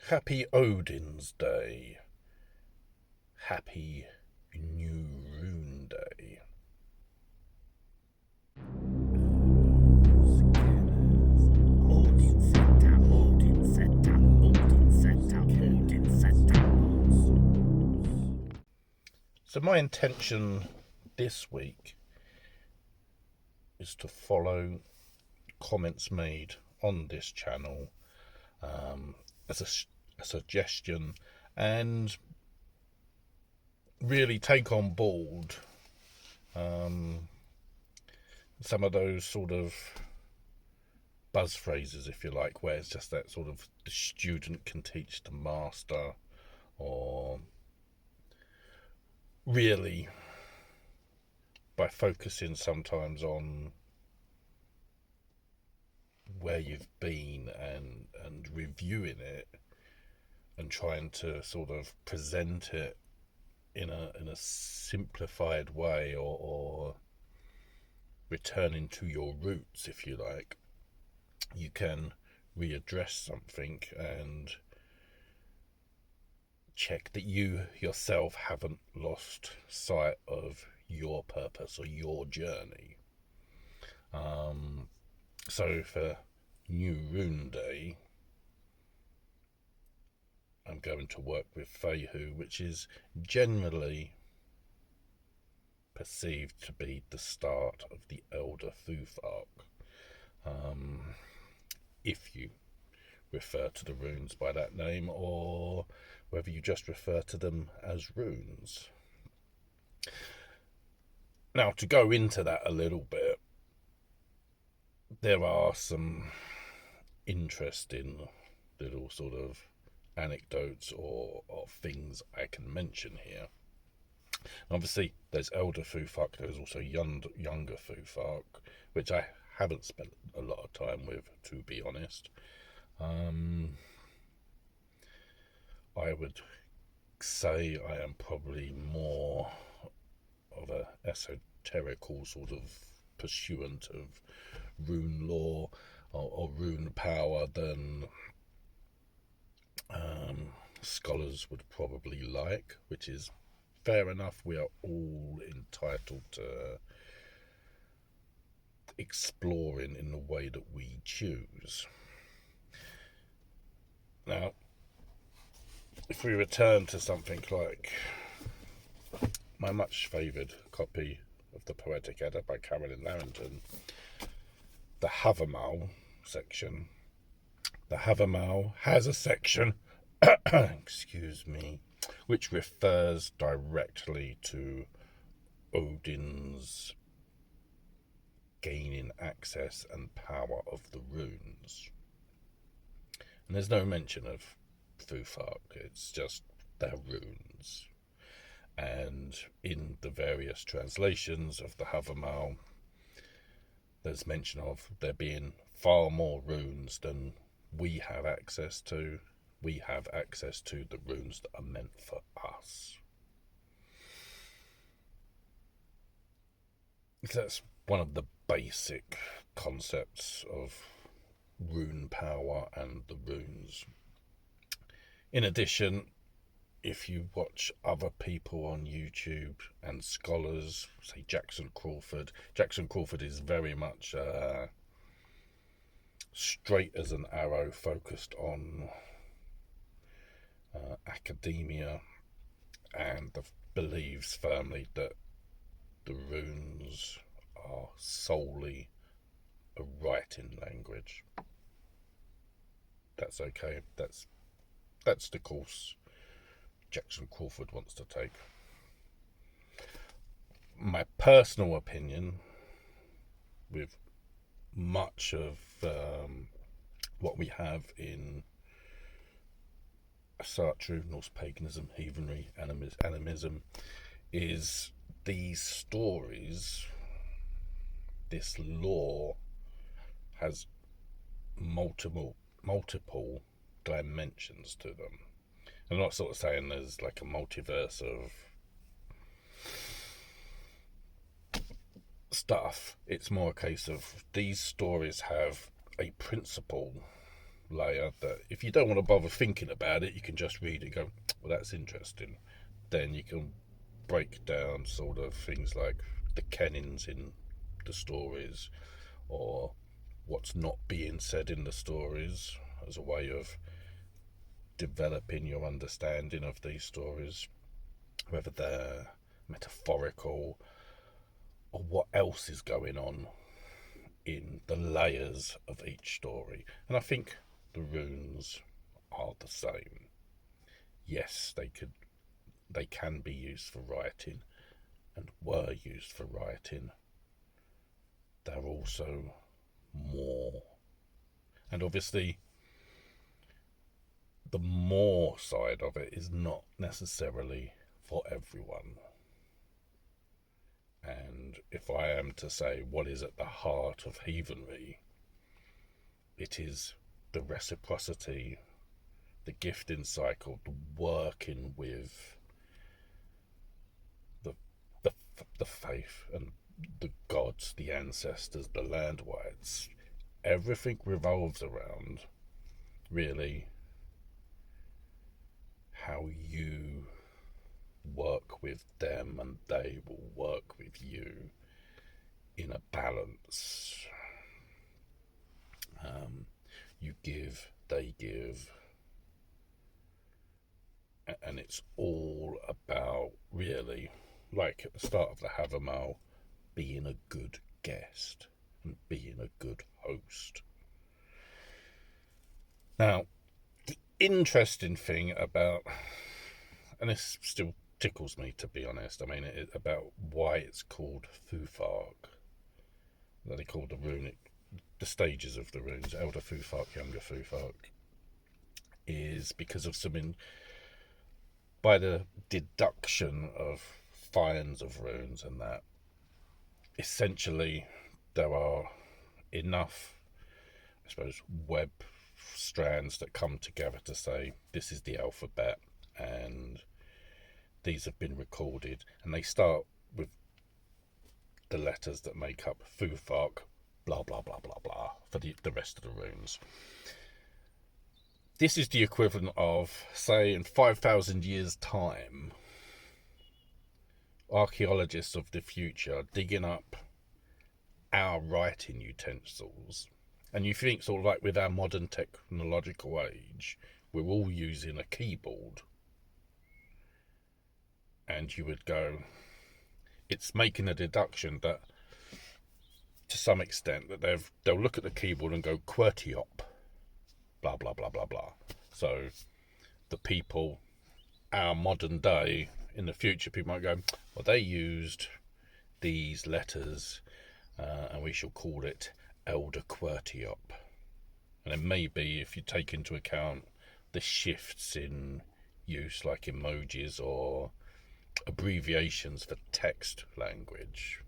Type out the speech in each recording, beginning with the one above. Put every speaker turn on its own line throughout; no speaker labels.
Happy Odin's Day. Happy New Rune Day. So my intention this week is to follow comments made on this channel as a suggestion and really take on board some of those sort of buzz phrases, if you like, where it's just that sort of the student can teach the master, or really by focusing sometimes on where you've been and reviewing it and trying to sort of present it in a simplified way, or returning to your roots, if you like, you can readdress something and check that you yourself haven't lost sight of your purpose or your journey. So for New Rune Day, I'm going to work with Fehu, which is generally perceived to be the start of the Elder Futhark, if you refer to the runes by that name, or whether you just refer to them as runes. Now, to go into that a little bit, there are some interesting little sort of anecdotes or things I can mention here. Obviously, there's Elder Futhark, there's also younger Futhark, which I haven't spent a lot of time with, to be honest. I would say I am probably more of a esoterical sort of pursuant of rune lore or rune power than scholars would probably like, which is fair enough. We are all entitled to exploring in the way that we choose. Now, if we return to something like my much favoured copy of the Poetic Edda by Carolyne Larrington, the Havamal section. The Havamal has a section, excuse me, which refers directly to Odin's gaining access and power of the runes. And there's no mention of Futhark, it's just their runes. And in the various translations of the Havamal, there's mention of there being far more runes than we have access to. We have access to the runes that are meant for us. That's one of the basic concepts of rune power and the runes. In addition, if you watch other people on YouTube and scholars, say Jackson Crawford is very much straight as an arrow, focused on academia, and believes firmly that the runes are solely a writing language. That's okay. That's the course Jackson Crawford wants to take. My personal opinion, with much of what we have in Asatru, Norse Paganism, Heathenry, Animism, is these stories, this lore, has multiple dimensions to them. I'm not sort of saying there's like a multiverse of stuff. It's more a case of these stories have a principle layer that if you don't want to bother thinking about it, you can just read it and go, well, that's interesting. Then you can break down sort of things like the kennings in the stories, or what's not being said in the stories, as a way of developing your understanding of these stories, whether they're metaphorical or what else is going on in the layers of each story. And I think the runes are the same. Yes, they can be used for writing, and were used for writing. They're also more. And obviously, the more side of it is not necessarily for everyone. And if I am to say what is at the heart of heathenry, it is the reciprocity, the gifting cycle, the working with the faith and the gods, the ancestors, the land wights. Everything revolves around, really, how you work with them and they will work with you in a balance. You give, they give, and it's all about, really, like at the start of the Havamal, being a good guest and being a good host. Now, the interesting thing about, and this still tickles me, to be honest, I mean, about why it's called Futhark, that they call the runic, the stages of the runes, Elder Futhark, Younger Futhark, is because of by the deduction of finds of runes, and that essentially there are enough, I suppose, web strands that come together to say this is the alphabet and these have been recorded, and they start with the letters that make up Futhark, blah blah blah blah blah, for the rest of the runes. This is the equivalent of, say, in 5,000 years' time, archaeologists of the future digging up our writing utensils. And you think, sort of like with our modern technological age, we're all using a keyboard. And you would go, it's making a deduction that, to some extent, that they'll look at the keyboard and go, QWERTYop, blah, blah, blah, blah, blah. So the people, our modern day, in the future, people might go, well, they used these letters, and we shall call it Elder QWERTYop. And it may be, if you take into account the shifts in use, like emojis or abbreviations for text language,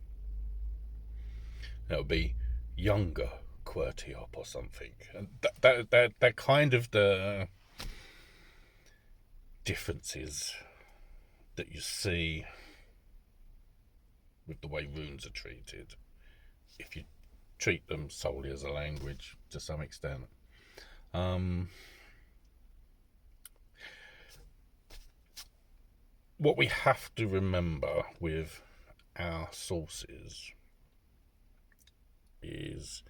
it'll be Younger QWERTYop or something. And they're kind of the differences that you see with the way runes are treated, if you treat them solely as a language to some extent. What we have to remember with our sources is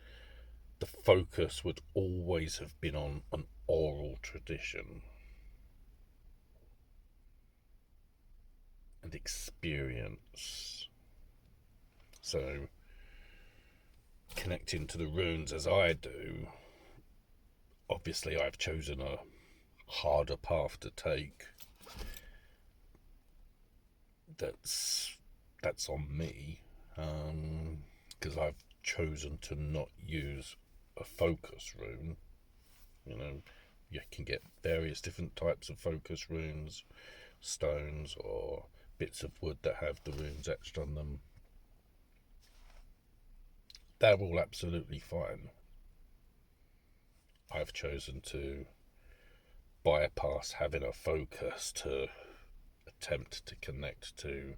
the focus would always have been on an oral tradition and experience. So, connecting to the runes as I do, obviously I've chosen a harder path to take. That's on me, because I've chosen to not use a focus rune. You know, you can get various different types of focus runes, stones or bits of wood that have the runes etched on them. They're all absolutely fine. I've chosen to bypass having a focus to attempt to connect to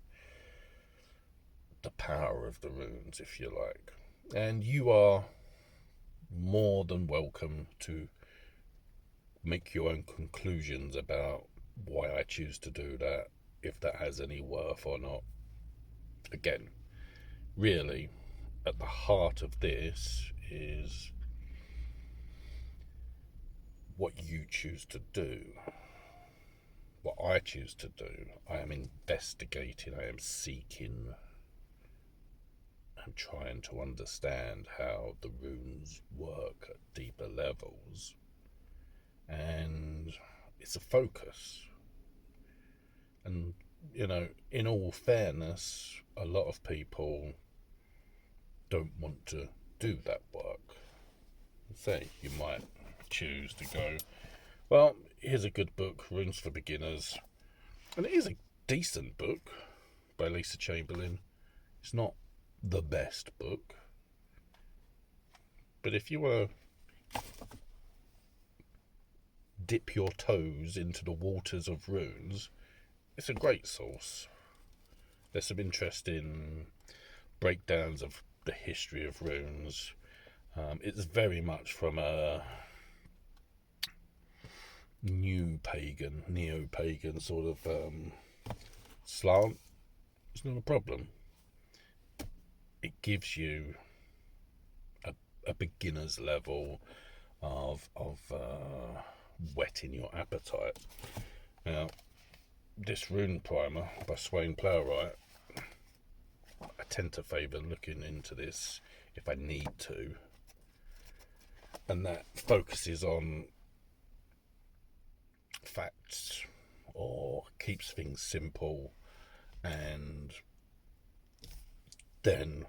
the power of the runes, if you like. And you are more than welcome to make your own conclusions about why I choose to do that, if that has any worth or not. Again, really, at the heart of this is what you choose to do. What I choose to do, I am investigating, I am seeking, I'm trying to understand how the runes work at deeper levels. And it's a focus. And, you know, in all fairness, a lot of people don't want to do that work. Say, you might choose to go, well, here's a good book, Runes for Beginners. And it is a decent book by Lisa Chamberlain. It's not the best book. But if you want to dip your toes into the waters of runes, it's a great source. There's some interesting breakdowns of the history of runes. It's very much from a neo-pagan sort of slant. It's not a problem. It gives you a beginner's level of whetting your appetite. Now, this rune primer by Sweyn Plowright, I tend to favour looking into this if I need to, and that focuses on facts or keeps things simple, and then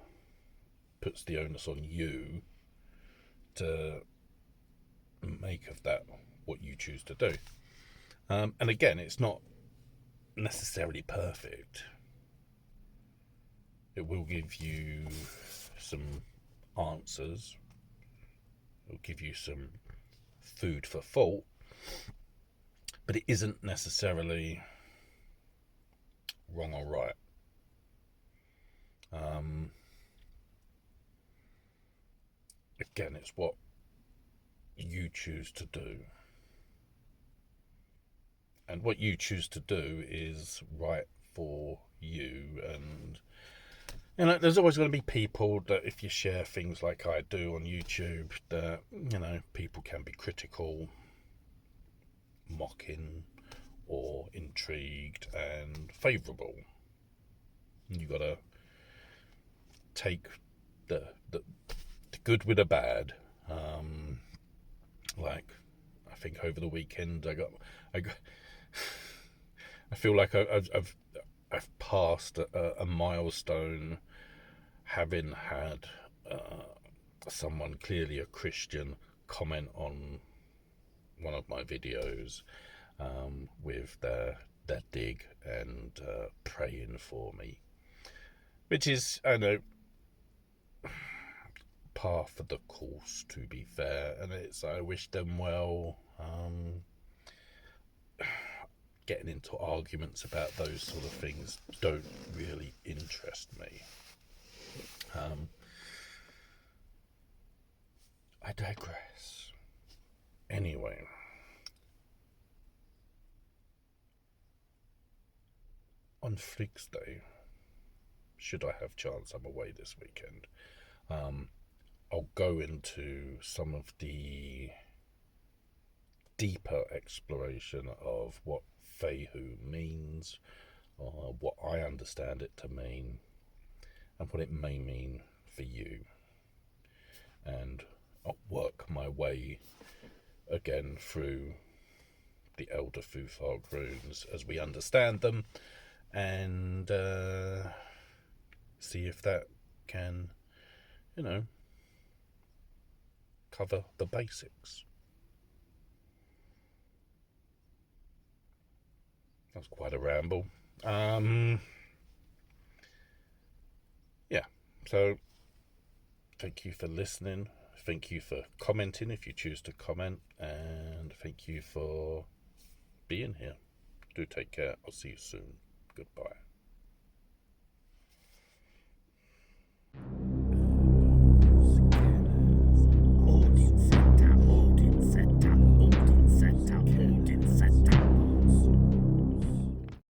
puts the onus on you to make of that what you choose to do. And again, it's not necessarily perfect. It will give you some answers. It will give you some food for thought. But it isn't necessarily wrong or right. Again, it's what you choose to do. And what you choose to do is right for you. And, you know, there's always going to be people that if you share things like I do on YouTube, that, you know, people can be critical, mocking, or intrigued and favourable. You got to take the good with the bad. Like, I think over the weekend I feel like I've passed a milestone, having had someone, clearly a Christian, comment on one of my videos with their dig and praying for me, which is, I know, par for the course, to be fair, and I wish them well. Getting into arguments about those sort of things don't really interest me. I digress. Anyway, on Freaks Day, should I have chance, I'm away this weekend. I'll go into some of the deeper exploration of what Fehu means, what I understand it to mean, and what it may mean for you. And I'll work my way again through the Elder Futhark runes as we understand them, and see if that can, you know, cover the basics. That's quite a ramble. Yeah, so thank you for listening. Thank you for commenting if you choose to comment, and thank you for being here. Do take care. I'll see you soon. Goodbye.